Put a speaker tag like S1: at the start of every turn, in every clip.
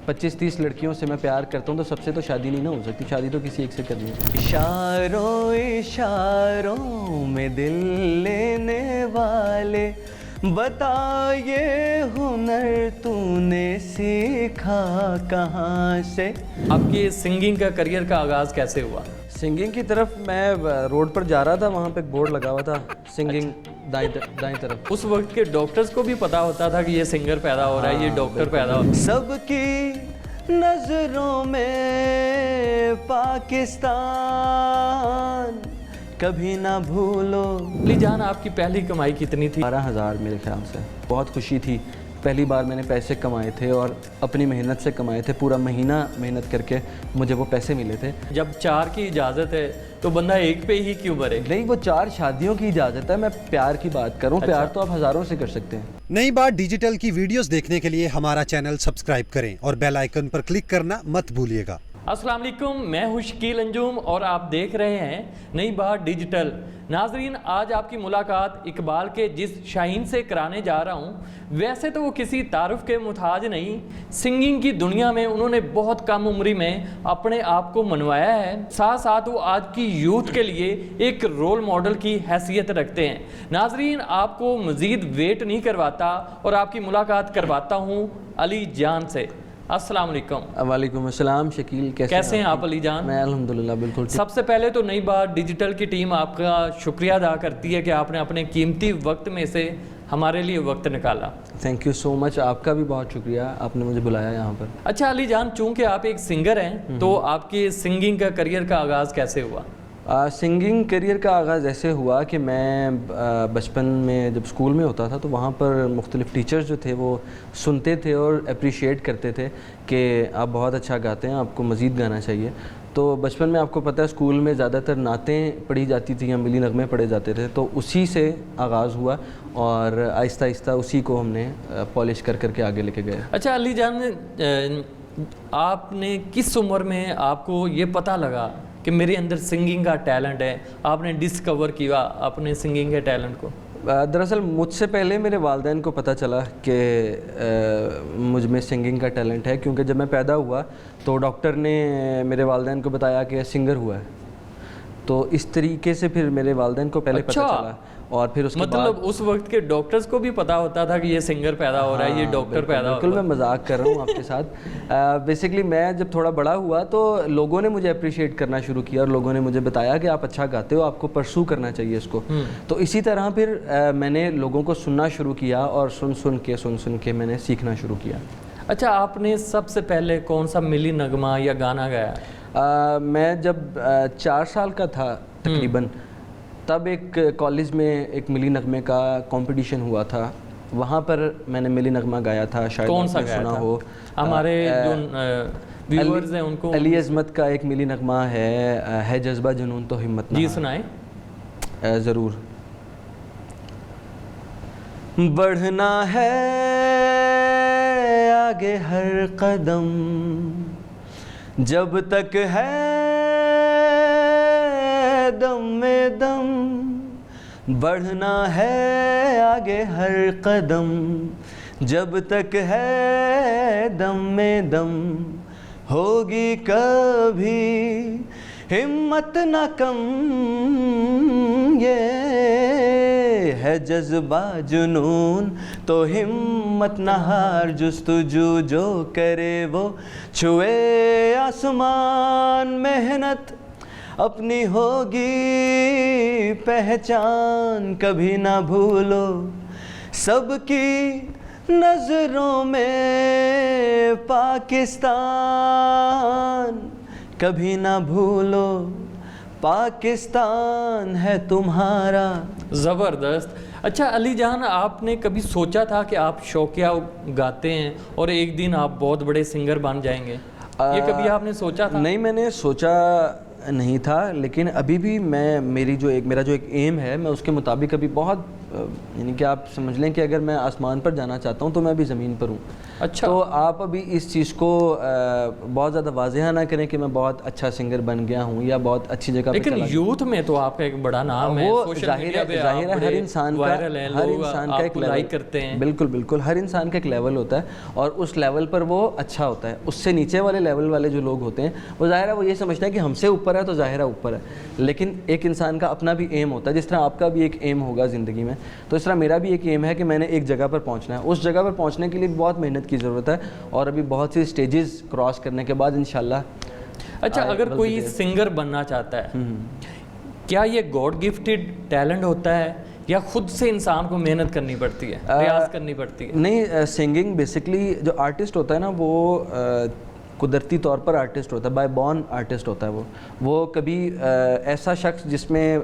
S1: 25-30 لڑکیوں سے میں پیار کرتا ہوں تو سب سے تو شادی نہیں نہ ہو سکتی, شادی تو کسی ایک سے کرنی ہے. اشاروں اشاروں میں دل لینے والے بتا یہ ہنر تو نے سیکھا کہاں سے.
S2: آپ کی سنگنگ کا کریئر کا آغاز کیسے ہوا؟
S1: سنگنگ کی طرف میں روڈ پر جا رہا تھا, وہاں پہ ایک بورڈ لگا ہوا تھا سنگنگ دائیں طرف.
S2: اس وقت کے ڈاکٹرز کو بھی پتا ہوتا تھا کہ یہ سنگر پیدا ہو رہا ہے, یہ ڈاکٹر پیدا ہو رہا ہے.
S1: سب کی نظروں میں پاکستان کبھی نہ بھولو.
S2: علی جان, آپ کی پہلی کمائی کتنی تھی؟
S1: 12,000 میرے خیال سے. بہت خوشی تھی, پہلی بار میں نے پیسے کمائے تھے اور اپنی محنت سے کمائے تھے. پورا مہینہ محنت کر کے مجھے وہ پیسے ملے تھے.
S2: جب 4 کی اجازت ہے تو بندہ ایک پہ ہی کیوں بھرے؟
S1: نہیں, وہ 4 شادیوں کی اجازت ہے, میں پیار کی بات کروں. پیار تو آپ ہزاروں سے کر سکتے ہیں.
S3: نئی بات ڈیجیٹل کی ویڈیوز دیکھنے کے لیے ہمارا چینل سبسکرائب کریں اور بیل آئیکن پر کلک کرنا مت بھولیے گا.
S2: السلام علیکم, میں ہوں شکیل انجم اور آپ دیکھ رہے ہیں نئی بات ڈیجیٹل. ناظرین, آج آپ کی ملاقات اقبال کے جس شاہین سے کرانے جا رہا ہوں, ویسے تو وہ کسی تعارف کے محتاج نہیں. سنگنگ کی دنیا میں انہوں نے بہت کم عمری میں اپنے آپ کو منوایا ہے. ساتھ ساتھ وہ آج کی یوتھ کے لیے ایک رول ماڈل کی حیثیت رکھتے ہیں. ناظرین, آپ کو مزید ویٹ نہیں کرواتا اور آپ کی ملاقات کرواتا ہوں علی جان سے. السلام علیکم.
S1: وعلیکم السلام شکیل,
S2: کیسے ہیں آپ علی جان؟
S1: میں الحمدللہ بالکل.
S2: سب سے پہلے تو نئی بات ڈیجیٹل کی ٹیم آپ کا شکریہ ادا کرتی ہے کہ آپ نے اپنے قیمتی وقت میں سے ہمارے لیے وقت نکالا.
S1: تھینک یو سو مچ, آپ کا بھی بہت شکریہ, آپ نے مجھے بلایا یہاں پر.
S2: اچھا علی جان, چونکہ آپ ایک سنگر ہیں تو آپ کی سنگنگ کا کریئر کا آغاز کیسے ہوا؟
S1: سنگنگ کریئر کا آغاز ایسے ہوا کہ میں بچپن میں جب اسکول میں ہوتا تھا تو وہاں پر مختلف ٹیچرز جو تھے وہ سنتے تھے اور اپریشیٹ کرتے تھے کہ آپ بہت اچھا گاتے ہیں, آپ کو مزید گانا چاہیے. تو بچپن میں آپ کو پتہ ہے اسکول میں زیادہ تر نعتیں پڑھی جاتی تھیں یا ملی نغمے پڑھے جاتے تھے, تو اسی سے آغاز ہوا اور آہستہ آہستہ اسی کو ہم نے پالش کر کر کے آگے لے کے گئے.
S2: اچھا علی جان, آپ نے کس عمر میں آپ کو یہ پتہ لگا کہ میرے اندر سنگنگ کا ٹیلنٹ ہے, آپ نے ڈسکور کیا اپنے سنگنگ کے ٹیلنٹ کو؟
S1: دراصل مجھ سے پہلے میرے والدین کو پتہ چلا کہ مجھ میں سنگنگ کا ٹیلنٹ ہے, کیونکہ جب میں پیدا ہوا تو ڈاکٹر نے میرے والدین کو بتایا کہ سنگر ہوا ہے. تو اس طریقے سے پھر میرے والدین کو پہلے پتہ چلا اور پھر اس کے
S2: مطلب اس وقت کے ڈاکٹرز کو بھی پتا ہوتا تھا کہ یہ سنگر پیدا ہو رہا ہے, یہ ڈاکٹر پیدا ہو رہا ہے.
S1: بالکل, میں مذاق کر رہا ہوں آپ کے ساتھ. بیسکلی میں جب تھوڑا بڑا ہوا تو لوگوں نے مجھے اپریشیٹ کرنا شروع کیا اور لوگوں نے مجھے بتایا کہ آپ اچھا گاتے ہو, آپ کو پرسو کرنا چاہیے اس کو. تو اسی طرح پھر میں نے لوگوں کو سننا شروع کیا اور سن کے میں نے سیکھنا شروع کیا.
S2: اچھا, آپ نے سب سے پہلے کون سا ملی نغمہ یا گانا گایا؟
S1: میں جب 4 سال کا تھا تقریباً, تب ایک کالج میں ایک ملی نغمے کا کمپٹیشن ہوا تھا, وہاں پر میں نے ملی نغمہ گایا تھا. شاید
S2: کون سا
S1: سنا ہو,
S2: ہمارے جو ویورز ہیں ان کو.
S1: علی عظمت کا ایک ملی نغمہ ہے جذبہ جنون تو ہمت نہ.
S2: جی سنائیں.
S1: ضرور. بڑھنا ہے آگے ہر قدم جب تک ہے دم میں دم, بڑھنا ہے آگے ہر قدم جب تک ہے دم میں دم, ہوگی کبھی ہمت نہ کم, یہ ہے جذبہ جنون تو ہمت نہ ہار, جستجو جو کرے وہ چھوئے آسمان, محنت اپنی ہوگی پہچان کبھی نہ بھولو, سب کی نظروں میں پاکستان کبھی نہ بھولو, پاکستان ہے تمہارا.
S2: زبردست. اچھا علی جان, آپ نے کبھی سوچا تھا کہ آپ شوقیہ گاتے ہیں اور ایک دن آپ بہت بڑے سنگر بن جائیں گے؟ یہ کبھی آپ نے سوچا تھا؟
S1: نہیں, میں نے سوچا نہیں تھا, لیکن ابھی بھی میرا جو ایک ایم ہے, میں اس کے مطابق ابھی بہت یعنی کہ آپ سمجھ لیں کہ اگر میں آسمان پر جانا چاہتا ہوں تو میں ابھی زمین پر ہوں.
S2: اچھا,
S1: تو آپ ابھی اس چیز کو بہت زیادہ واضح نہ کریں کہ میں بہت اچھا سنگر بن گیا ہوں یا بہت اچھی جگہ پہ
S2: لیکن یوتھ میں تو آپ کا ایک بڑا نام ہے,
S1: وہ
S2: سوشل
S1: ظاہر
S2: میڈیا پہ
S1: ہے
S2: آپ
S1: ہر انسان کا ایک لیول
S2: لائک کرتے ہیں.
S1: بالکل بالکل, ہر انسان کا ایک لیول ہوتا ہے اور اس لیول پر وہ اچھا ہوتا ہے. اس سے نیچے والے لیول والے جو لوگ ہوتے ہیں وہ ظاہر ہے وہ یہ سمجھتے ہیں کہ ہم سے اوپر ہے تو ظاہر ہے اوپر ہے, لیکن ایک انسان کا اپنا بھی ایم ہوتا ہے. جس طرح آپ کا بھی ایک ایم ہوگا زندگی میں, تو اس طرح میرا بھی ایک ایم ہے کہ میں نے ایک جگہ پر پہنچنا ہے. اس جگہ پر پہنچنے کے لیے بہت محنت کی ضرورت ہے اور ابھی بہت سی سٹیجز کراس کرنے کے بعد انشاءاللہ.
S2: اچھا, اگر کوئی سنگر بننا چاہتا ہے, کیا یہ گاڈ گفٹڈ ٹیلنٹ ہوتا ہے یا خود سے انسان کو محنت کرنی پڑتی ہے, ریاض کرنی پڑتی ہے؟
S1: نہیں, سنگنگ بیسکلی جو آرٹسٹ ہوتا ہے نا وہ قدرتی طور پر آرٹسٹ ہوتا ہے, بائی بورن آرٹسٹ ہوتا ہے. وہ کبھی ایسا شخص جس میں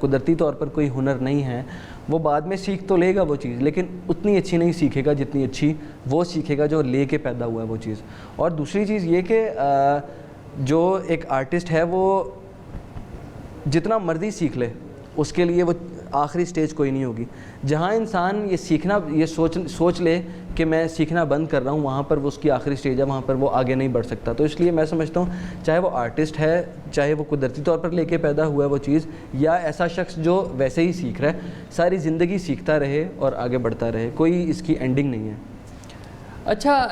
S1: قدرتی طور پر کوئی ہنر نہیں ہے وہ بعد میں سیکھ تو لے گا وہ چیز, لیکن اتنی اچھی نہیں سیکھے گا جتنی اچھی وہ سیکھے گا جو لے کے پیدا ہوا ہے وہ چیز. اور دوسری چیز یہ کہ جو ایک آرٹسٹ ہے وہ جتنا مرضی سیکھ لے اس کے لیے وہ آخری سٹیج کوئی نہیں ہوگی. جہاں انسان یہ سیکھنا یہ سوچ لے کہ میں سیکھنا بند کر رہا ہوں, وہاں پر وہ اس کی آخری سٹیج ہے, وہاں پر وہ آگے نہیں بڑھ سکتا. تو اس لیے میں سمجھتا ہوں چاہے وہ آرٹسٹ ہے, چاہے وہ قدرتی طور پر لے کے پیدا ہوا ہے وہ چیز, یا ایسا شخص جو ویسے ہی سیکھ رہا ہے, ساری زندگی سیکھتا رہے اور آگے بڑھتا رہے, کوئی اس کی اینڈنگ نہیں ہے.
S2: اچھا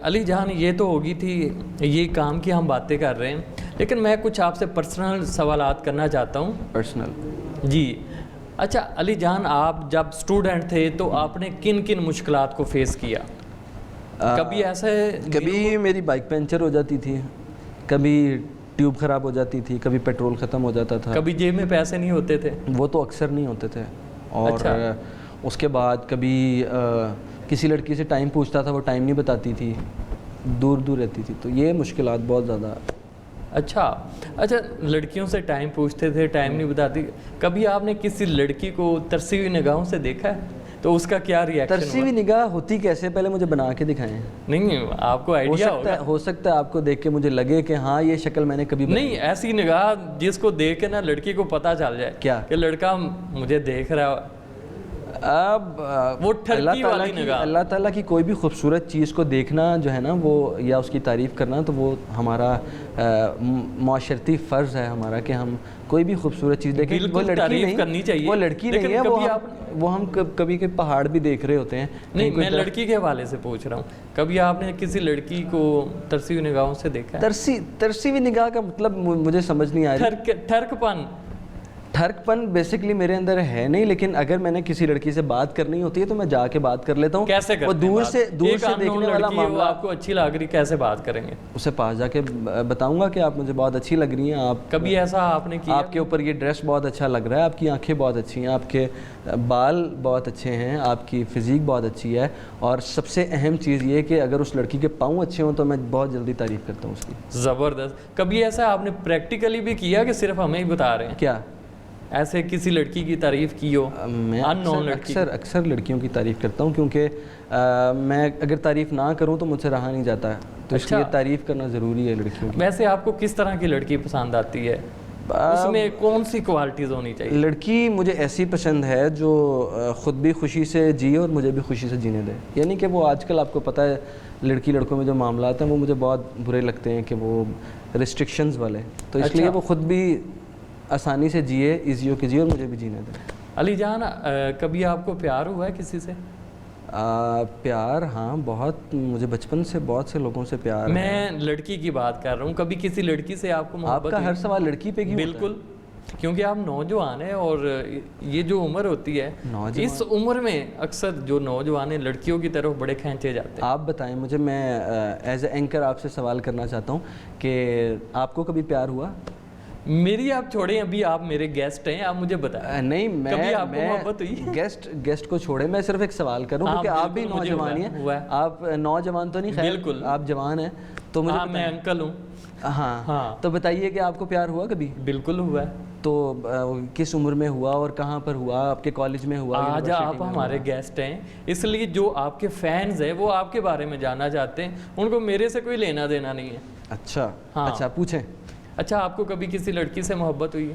S2: علی جان, یہ تو ہوگی تھی یہ کام کی ہم باتیں کر رہے ہیں, لیکن میں کچھ آپ سے پرسنل سوالات کرنا چاہتا ہوں.
S1: پرسنل
S2: جی. اچھا علی جان, آپ جب اسٹوڈنٹ تھے تو آپ نے کن کن مشکلات کو فیس کیا؟ کبھی ایسے
S1: کبھی میری بائک پنچر ہو جاتی تھی, کبھی ٹیوب خراب ہو جاتی تھی, کبھی پیٹرول ختم ہو جاتا تھا,
S2: کبھی جیب میں پیسے نہیں ہوتے تھے؟
S1: وہ تو اکثر نہیں ہوتے تھے. اور اس کے بعد کبھی کسی لڑکی سے ٹائم پوچھتا تھا, وہ ٹائم نہیں بتاتی تھی, دور دور رہتی تھی. تو یہ مشکلات بہت زیادہ.
S2: اچھا لڑکیوں سے ٹائم پوچھتے تھے, ٹائم نہیں بتاتی. کبھی آپ نے کسی لڑکی کو ترسی ہوئی نگاہوں سے دیکھا ہے تو اس کا کیا ریئیکشن؟
S1: ترسی ہوئی نگاہ ہوتی کیسے, پہلے مجھے بنا کے دکھائیں.
S2: نہیں, آپ کو آئیڈیا ہوگا.
S1: ہو سکتا ہے آپ کو دیکھ کے مجھے لگے کہ ہاں یہ شکل میں نے کبھی
S2: نہیں, ایسی نگاہ جس کو دیکھ کے نا لڑکی کو پتہ چل جائے
S1: کیا
S2: کہ لڑکا مجھے دیکھ رہا ہے.
S1: اب
S2: وہ
S1: اللہ تعالیٰ کی کوئی بھی خوبصورت چیز کو دیکھنا جو ہے نا وہ, یا اس کی تعریف کرنا, تو وہ ہمارا معاشرتی فرض ہے ہمارا کہ ہم کوئی بھی خوبصورت چیز دیکھیں.
S2: وہ لڑکی کرنی چاہیے,
S1: وہ لڑکی نہیں ہے, وہ ہم کبھی کے پہاڑ بھی دیکھ رہے ہوتے ہیں.
S2: نہیں, میں لڑکی کے حوالے سے پوچھ رہا ہوں, کبھی آپ نے کسی لڑکی کو ترسی ہوئی نگاہوں سے دیکھا ہے؟
S1: ترسی ہوئی نگاہ کا مطلب مجھے سمجھ نہیں آ رہا. ٹھرک پن بیسکلی میرے اندر ہے نہیں, لیکن اگر میں نے کسی لڑکی سے بات کرنی ہوتی ہے تو میں جا کے بات کر لیتا ہوں.
S2: کیسے کرتے ہیں؟
S1: وہ دور سے دیکھنے والا معاملہ.
S2: آپ کو اچھی لگ رہی, کیسے بات کریں گے؟
S1: اسے پاس جا کے بتاؤں گا کہ آپ مجھے بہت اچھی لگ رہی ہیں. آپ
S2: کبھی ایسا آپ نے کیا؟
S1: آپ کے اوپر یہ ڈریس بہت اچھا لگ رہا ہے, آپ کی آنکھیں بہت اچھی ہیں, آپ کے بال بہت اچھے ہیں, آپ کی فزیک بہت اچھی ہے, اور سب سے اہم چیز یہ کہ اگر اس لڑکی کے پاؤں اچھے ہوں تو میں بہت جلدی تعریف کرتا ہوں اس کی.
S2: زبردست. کبھی ایسا آپ نے پریکٹیکلی بھی کیا کہ صرف ہمیں ہی بتا رہے ہیں؟
S1: کیا
S2: ایسے کسی لڑکی کی تعریف کی ہو؟
S1: میں اکثر لڑکیوں کی تعریف کرتا ہوں, کیونکہ میں اگر تعریف نہ کروں تو مجھ سے رہا نہیں جاتا ہے, تو اس لیے تعریف کرنا ضروری ہے لڑکیوں کی.
S2: ویسے آپ کو کس طرح کی لڑکی پسند آتی ہے, اس میں کون سی کوالٹیز ہونی چاہیے؟
S1: لڑکی مجھے ایسی پسند ہے جو خود بھی خوشی سے جیے اور مجھے بھی خوشی سے جینے دے. یعنی کہ وہ آج کل آپ کو پتہ ہے لڑکی لڑکوں میں جو معاملات ہیں وہ مجھے بہت برے لگتے ہیں کہ وہ ریسٹرکشنز والے, تو اس لیے وہ خود بھی آسانی سے جیے, ایزی ہو کے جیے اور مجھے بھی جینے دے.
S2: علی جان, کبھی آپ کو پیار ہوا ہے کسی سے؟
S1: پیار ہاں, بہت, مجھے بچپن سے بہت سے لوگوں سے پیار.
S2: میں لڑکی کی بات کر رہا ہوں, کبھی کسی لڑکی سے آپ کو محبت؟
S1: آپ کا ہر سوال لڑکی پہ کیوں؟
S2: بالکل, کیونکہ آپ نوجوان ہیں اور یہ جو عمر ہوتی ہے اس عمر میں اکثر جو نوجوان ہیں لڑکیوں کی طرف بڑے کھینچے جاتے ہیں.
S1: آپ بتائیں مجھے, میں ایز اے اینکر آپ سے سوال کرنا چاہتا ہوں کہ آپ کو کبھی پیار ہوا؟
S2: میری آپ چھوڑیں, ابھی آپ میرے گیسٹ ہیں, آپ مجھے بتائیں.
S1: نہیں,
S2: کبھی آپ کو محبت ہوئی؟
S1: گیسٹ کو چھوڑیں, میں صرف ایک سوال کروں کیونکہ آپ بھی نوجوان ہیں. آپ نوجوان تو نہیں,
S2: بالکل
S1: آپ جوان ہیں, تو مجھے
S2: میں انکل ہوں.
S1: ہاں, تو بتائیے کہ آپ کو پیار ہوا کبھی؟
S2: بالکل ہوا ہے.
S1: تو کس عمر میں ہوا اور کہاں پر ہوا؟ آپ کے کالج میں ہوا؟
S2: آج آپ ہمارے گیسٹ ہیں, اس لیے جو آپ کے فینز ہیں وہ آپ کے بارے میں جاننا چاہتے ہیں, ان کو میرے سے کوئی لینا دینا نہیں ہے.
S1: اچھا, پوچھیں.
S2: اچھا, آپ کو کبھی کسی لڑکی سے محبت ہوئی ہے؟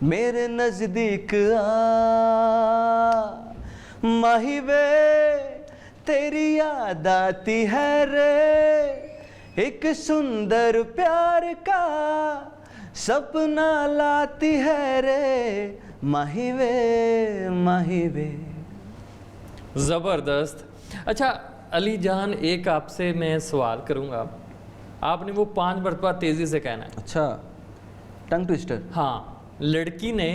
S1: میرے نزدیک آ ماہی وے تیری یاد آتی ہے رے، ایک سندر پیار کا سپنا لاتی ہے رے، ماہی وے ماہی وے۔
S2: زبردست۔ اچھا علی جان، ایک آپ سے میں سوال کروں گا، آپ نے وہ 5 مرتبہ تیزی سے کہنا ہے۔
S1: اچھا، ٹنگ ٹوسٹر۔
S2: ہاں، لڑکی نے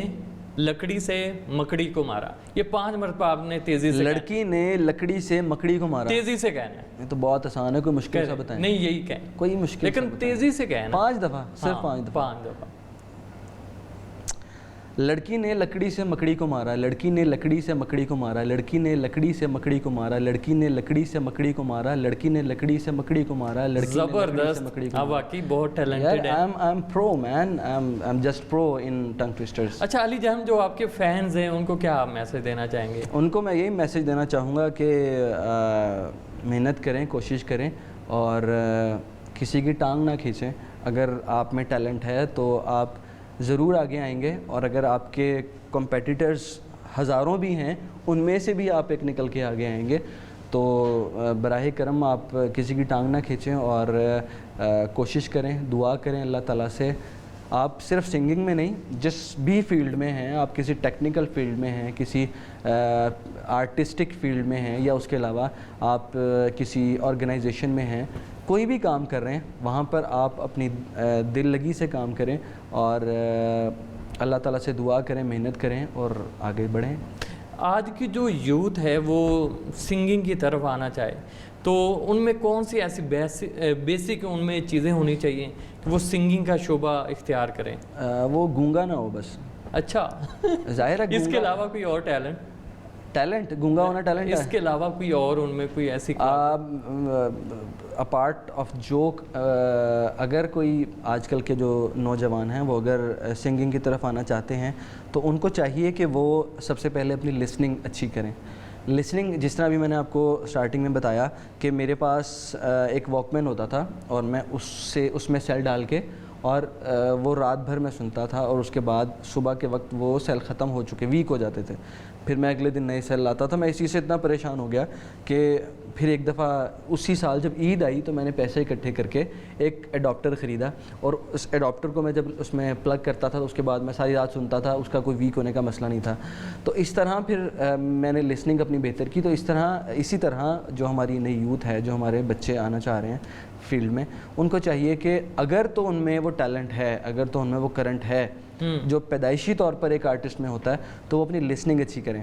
S2: لکڑی سے مکڑی کو مارا، یہ 5 مرتبہ آپ نے تیزی سے
S1: لڑکی نے لکڑی سے مکڑی کو مارا،
S2: تیزی سے کہنا ہے۔
S1: یہ تو بہت آسان ہے، کوئی مشکل سا بتائیں۔
S2: نہیں، یہی کہیں،
S1: کوئی مشکل
S2: لیکن تیزی سے کہنا
S1: 5 دفعہ، صرف 5 دفعہ۔
S2: 5 دفعہ۔
S1: لڑکی نے لکڑی سے مکڑی کو مارا، لڑکی نے لکڑی سے مکڑی کو مارا، لڑکی نے لکڑی سے مکڑی کو مارا، لڑکی نے لکڑی سے مکڑی کو مارا، لڑکی نے لکڑی سے مکڑی کو مارا، لڑکی نے لکڑی سے مکڑی
S2: زبردست،
S1: کو
S2: آپ
S1: مارا۔
S2: واقعی بہت ٹیلنٹڈ ہیں۔
S1: I'm pro man, I'm just pro in tongue twisters۔
S2: اچھا علی جان، جو آپ کے فینز ہیں ان کو کیا آپ میسج دینا چاہیں گے؟
S1: ان کو میں یہی میسج دینا چاہوں گا کہ محنت کریں، کوشش کریں، اور کسی کی ٹانگ نہ کھینچیں۔ اگر آپ میں ٹیلنٹ ہے تو آپ ضرور آگے آئیں گے، اور اگر آپ کے کمپیٹیٹرز ہزاروں بھی ہیں، ان میں سے بھی آپ ایک نکل کے آگے آئیں گے، تو براہ کرم آپ کسی کی ٹانگ نہ کھینچیں اور کوشش کریں، دعا کریں اللہ تعالیٰ سے۔ آپ صرف سنگنگ میں نہیں، جس بھی فیلڈ میں ہیں، آپ کسی ٹیکنیکل فیلڈ میں ہیں، کسی آرٹسٹک فیلڈ میں ہیں، یا اس کے علاوہ آپ کسی آرگنائزیشن میں ہیں، کوئی بھی کام کر رہے ہیں، وہاں پر آپ اپنی دل لگی سے کام کریں، اور اللہ تعالیٰ سے دعا کریں، محنت کریں اور آگے بڑھیں۔
S2: آج کی جو یوتھ ہے وہ سنگنگ کی طرف آنا چاہے تو ان میں کون سی ایسی بیسک ان میں چیزیں ہونی چاہیے کہ وہ سنگنگ کا شعبہ اختیار کریں؟
S1: وہ گونگا نہ ہو بس۔
S2: اچھا،
S1: ظاہر ہے
S2: اس کے علاوہ کوئی اور ٹیلنٹ؟
S1: گونگا ہونا ٹیلنٹ ہے؟
S2: اس کے علاوہ کوئی اور ان میں کوئی ایسی
S1: اپارٹ آف جوک، اگر کوئی آج کل کے جو نوجوان ہیں وہ اگر سنگنگ کی طرف آنا چاہتے ہیں تو ان کو چاہیے کہ وہ سب سے پہلے اپنی لسننگ اچھی کریں۔ لسننگ جس طرح بھی میں نے آپ کو سٹارٹنگ میں بتایا کہ میرے پاس ایک واک مین ہوتا تھا، اور میں اس میں سیل ڈال کے، اور وہ رات بھر میں سنتا تھا، اور اس کے بعد صبح کے وقت وہ سیل ختم ہو چکے، ویک ہو جاتے تھے، پھر میں اگلے دن نئے سیل لاتا تھا۔ میں اسی سے اتنا پریشان ہو گیا کہ پھر ایک دفعہ اسی سال جب عید آئی تو میں نے پیسے اکٹھے کر کے ایک ایڈاپٹر خریدا، اور اس ایڈاپٹر کو میں جب اس میں پلگ کرتا تھا تو اس کے بعد میں ساری رات سنتا تھا، اس کا کوئی ویک ہونے کا مسئلہ نہیں تھا۔ تو اس طرح پھر میں نے لسننگ اپنی بہتر کی۔ تو اسی طرح جو ہماری نئی یوتھ ہے، جو ہمارے بچے آنا چاہ رہے ہیں فیلڈ میں، ان کو چاہیے کہ اگر تو ان میں وہ ٹیلنٹ ہے، اگر تو ان میں وہ کرنٹ ہے جو پیدائشی طور پر ایک آرٹسٹ میں ہوتا ہے، تو وہ اپنی لسننگ اچھی کریں۔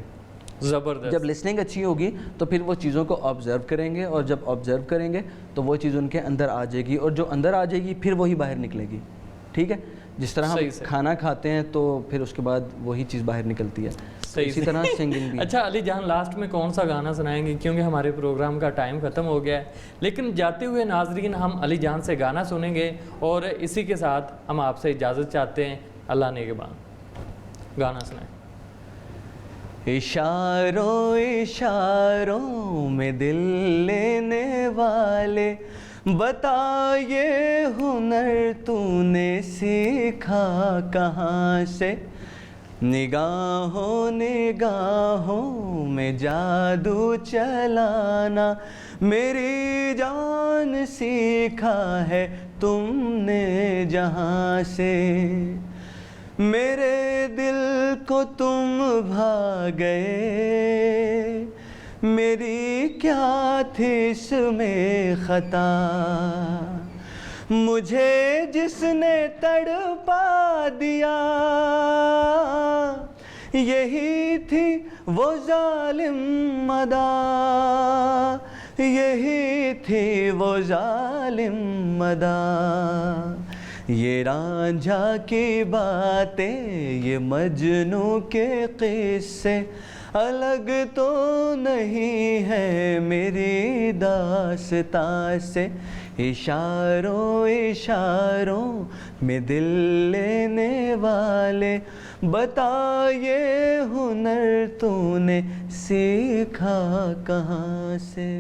S2: زبردست۔
S1: جب لسننگ اچھی ہوگی تو پھر وہ چیزوں کو آبزرو کریں گے، اور جب آبزرو کریں گے تو وہ چیز ان کے اندر آ جائے گی، اور جو اندر آ جائے گی پھر وہی باہر نکلے گی۔ ٹھیک ہے، جس طرح ہم کھانا کھاتے ہیں تو پھر اس کے بعد وہی چیز باہر نکلتی ہے، اسی طرح سنگنگ بھی۔
S2: اچھا علی جان، لاسٹ میں کون سا گانا سنائیں گے؟ کیونکہ ہمارے پروگرام کا ٹائم ختم ہو گیا ہے، لیکن جاتے ہوئے ناظرین ہم علی جان سے گانا سنیں گے، اور اسی کے ساتھ ہم آپ سے اجازت چاہتے ہیں۔ اللہ نگہبان، گانا سنائیں۔
S1: اشاروں اشاروں میں دل لینے والے، بتا یہ ہنر تو نے سیکھا کہاں سے، نگاہوں نگاہوں میں جادو چلانا، میری جان سیکھا ہے تم نے جہاں سے، میرے دل کو تم بھا گئے، میری کیا تھی اس میں خطا، مجھے جس نے تڑپا دیا، یہی تھی وہ ظالم ادا، یہی تھی وہ ظالم ادا، یہ رانجھا کی باتیں، یہ مجنوں کے قصے، الگ تو نہیں ہے میری داستاں سے، اشاروں اشاروں میں دل لینے والے، بتا یہ ہنر تو نے سیکھا کہاں سے۔